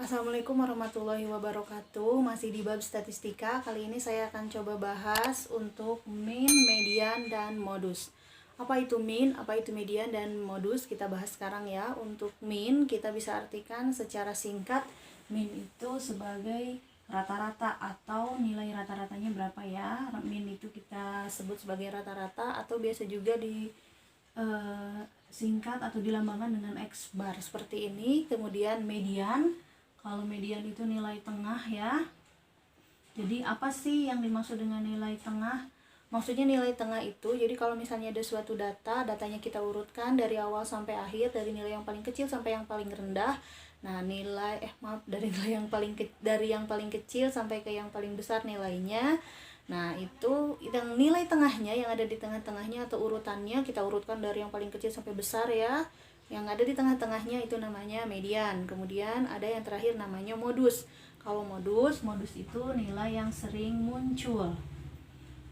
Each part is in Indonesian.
Assalamualaikum warahmatullahi wabarakatuh. Masih di bab statistika. Kali ini saya akan coba bahas untuk mean, median, dan modus. Apa itu mean, apa itu median, dan modus? Kita bahas sekarang ya. Untuk mean kita bisa artikan secara singkat, mean itu sebagai rata-rata atau nilai rata-ratanya berapa ya. Mean itu kita sebut sebagai rata-rata atau biasa juga di singkat atau dilambangkan dengan X bar seperti ini. Kemudian median, kalau median itu nilai tengah ya. Jadi apa sih yang dimaksud dengan nilai tengah? Maksudnya nilai tengah itu, jadi kalau misalnya ada suatu datanya kita urutkan dari awal sampai akhir, dari nilai yang paling kecil sampai yang paling rendah. Nah, dari dari yang paling kecil sampai ke yang paling besar nilainya. Nah, itu yang nilai tengahnya, yang ada di tengah-tengahnya atau urutannya kita urutkan dari yang paling kecil sampai besar ya. Yang ada di tengah-tengahnya itu namanya median. Kemudian ada yang terakhir namanya modus. Kalau modus itu nilai yang sering muncul.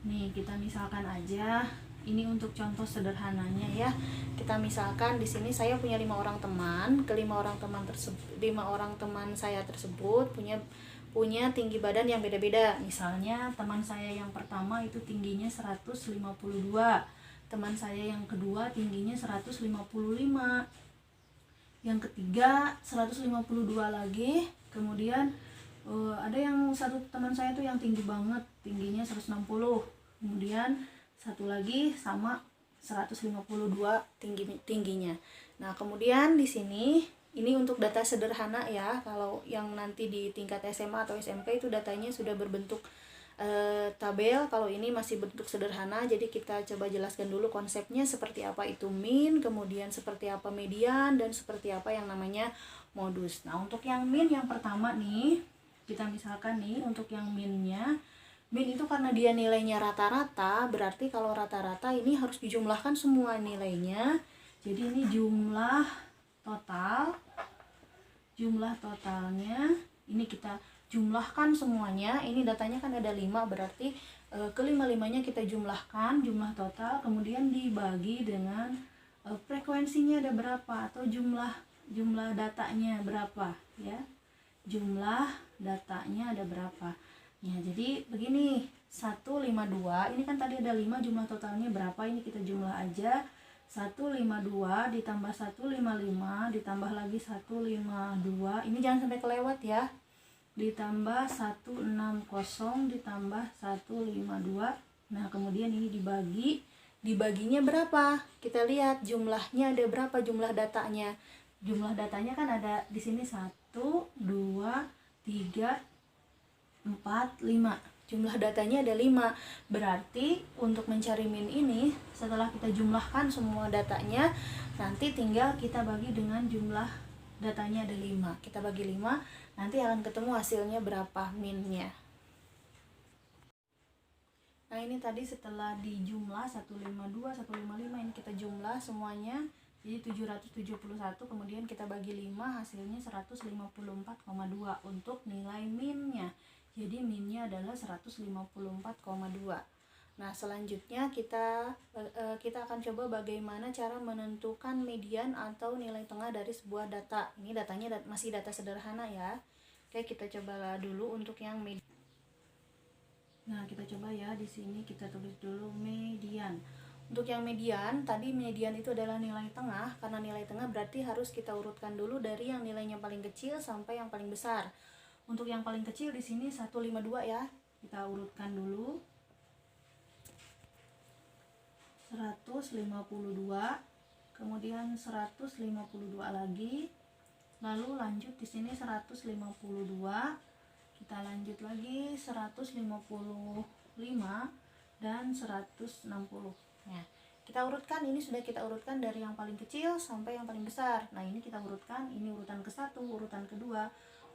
Nih, kita misalkan aja, ini untuk contoh sederhananya ya. Kita misalkan di sini saya punya 5 orang teman. Kelima orang teman tersebut, 5 orang teman saya tersebut punya tinggi badan yang beda-beda. Misalnya teman saya yang pertama itu tingginya 152. Teman saya yang kedua tingginya 155. Yang ketiga 152 lagi. Kemudian ada yang satu teman saya tuh yang tinggi banget, tingginya 160. Kemudian satu lagi sama 152 tingginya. Nah, kemudian di sini ini untuk data sederhana ya. Kalau yang nanti di tingkat SMA atau SMK itu datanya sudah berbentuk tabel. Kalau ini masih bentuk sederhana, jadi kita coba jelaskan dulu konsepnya seperti apa itu mean, kemudian seperti apa median, dan seperti apa yang namanya modus. Nah, untuk yang mean yang pertama nih, kita misalkan nih untuk yang mean-nya, mean itu karena dia nilainya rata-rata, berarti kalau rata-rata ini harus dijumlahkan semua nilainya. Jadi ini jumlah totalnya ini kita jumlahkan semuanya. Ini datanya kan ada 5, berarti kelima-limanya kita jumlahkan, jumlah total, kemudian dibagi dengan frekuensinya ada berapa atau jumlah datanya berapa ya. Jumlah datanya ada berapa. Ya, jadi begini, 152, ini kan tadi ada 5, jumlah totalnya berapa? Ini kita jumlah aja. 152 ditambah 155 ditambah lagi 152. Ini jangan sampai kelewat ya. Ditambah 160 ditambah 152. Nah, kemudian ini dibaginya berapa? Kita lihat jumlahnya ada berapa, jumlah datanya. Jumlah datanya kan ada di sini 1 2 3 4 5. Jumlah datanya ada 5. Berarti untuk mencari min ini, setelah kita jumlahkan semua datanya, nanti tinggal kita bagi dengan jumlah datanya ada 5. Kita bagi 5, nanti akan ketemu hasilnya berapa minnya. Nah, ini tadi setelah dijumlah 152, 155, ini kita jumlah semuanya. Jadi 771, kemudian kita bagi 5, hasilnya 154,2 untuk nilai minnya. Jadi minnya adalah 154,2. Nah, selanjutnya kita akan coba bagaimana cara menentukan median atau nilai tengah dari sebuah data. Ini datanya masih data sederhana ya. Oke, kita coba dulu untuk yang median. Nah, kita coba ya, di sini kita tulis dulu median. Untuk yang median, tadi median itu adalah nilai tengah. Karena nilai tengah berarti harus kita urutkan dulu dari yang nilainya paling kecil sampai yang paling besar. Untuk yang paling kecil di sini 152 ya. Kita urutkan dulu. 152, kemudian 152 lagi. Lalu lanjut di sini 152. Kita lanjut lagi 155 dan 160. Nah, kita urutkan, ini sudah kita urutkan dari yang paling kecil sampai yang paling besar. Nah, ini kita urutkan, ini urutan ke-1, urutan kedua,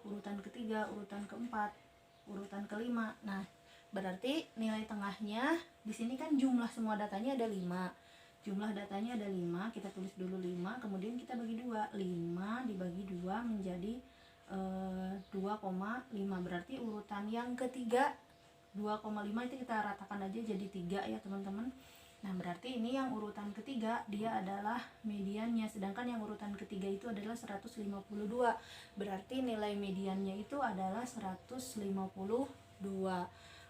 urutan ketiga, urutan keempat, urutan kelima. Nah, berarti nilai tengahnya di sini kan jumlah semua datanya ada 5. Jumlah datanya ada 5, kita tulis dulu 5, kemudian kita bagi 2. 5 dibagi 2 menjadi 2,5. Berarti urutan yang ketiga 2,5 itu kita ratakan aja jadi 3 ya, teman-teman. Nah, berarti ini yang urutan ketiga dia adalah mediannya, sedangkan yang urutan ketiga itu adalah 152. Berarti nilai mediannya itu adalah 152.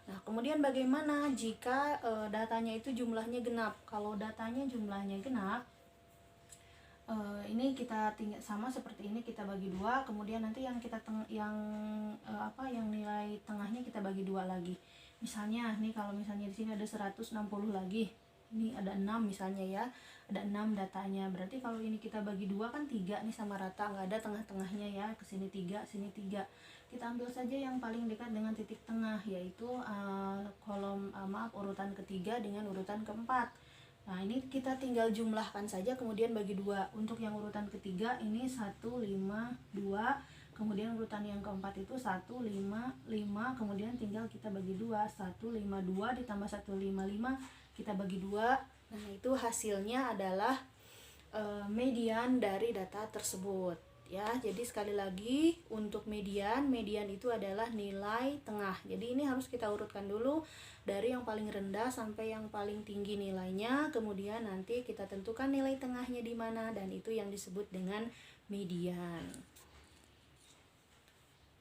Nah, kemudian bagaimana jika datanya itu jumlahnya genap? Kalau datanya jumlahnya genap, ini kita tinggal sama seperti ini, kita bagi dua, kemudian nanti yang kita yang nilai tengahnya kita bagi dua lagi. Misalnya nih, kalau misalnya di sini ada 160 lagi, ini ada 6 misalnya ya, ada 6 datanya, berarti kalau ini kita bagi dua kan 3 nih, sama rata, nggak ada tengah-tengahnya ya, ke sini 3, sini 3. Kita ambil saja yang paling dekat dengan titik tengah, yaitu urutan ketiga dengan urutan keempat. Nah, ini kita tinggal jumlahkan saja, kemudian bagi dua. Untuk yang urutan ketiga ini 152, kemudian urutan yang keempat itu 155, kemudian tinggal kita bagi dua, 152 ditambah 155 kita bagi dua. Nah, itu hasilnya adalah median dari data tersebut ya. Jadi sekali lagi, untuk median itu adalah nilai tengah. Jadi ini harus kita urutkan dulu dari yang paling rendah sampai yang paling tinggi nilainya, kemudian nanti kita tentukan nilai tengahnya di mana, dan itu yang disebut dengan median.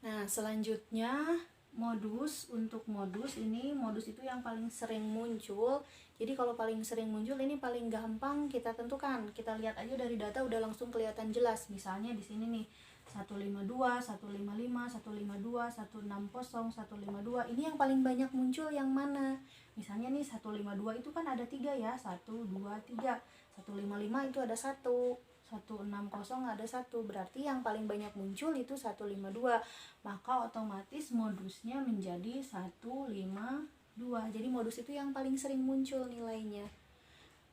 Nah, selanjutnya modus. Untuk modus itu yang paling sering muncul. Jadi kalau paling sering muncul ini paling gampang kita tentukan. Kita lihat aja dari data udah langsung kelihatan jelas. Misalnya di sini nih 152, 155, 152, 160, 152. Ini yang paling banyak muncul yang mana? Misalnya nih 152 itu kan ada 3 ya. 1 2 3. 155 itu ada 1. 160 ada 1. Berarti yang paling banyak muncul itu 152. Maka otomatis modusnya menjadi 152. Jadi modus itu yang paling sering muncul nilainya.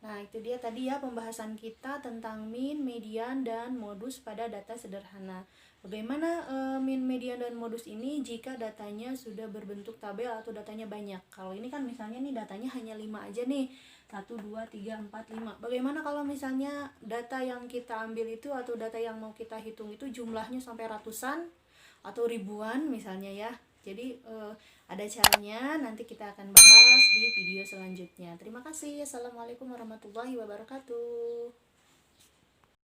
Nah, itu dia tadi ya pembahasan kita tentang min, median, dan modus pada data sederhana. Bagaimana min, median, dan modus ini jika datanya sudah berbentuk tabel atau datanya banyak? Kalau ini kan misalnya nih datanya hanya 5 aja nih. 1, 2, 3, 4, 5. Bagaimana kalau misalnya data yang kita ambil itu atau data yang mau kita hitung itu jumlahnya sampai ratusan atau ribuan misalnya ya. Jadi ada caranya, nanti kita akan bahas di video selanjutnya. Terima kasih. Assalamualaikum warahmatullahi wabarakatuh.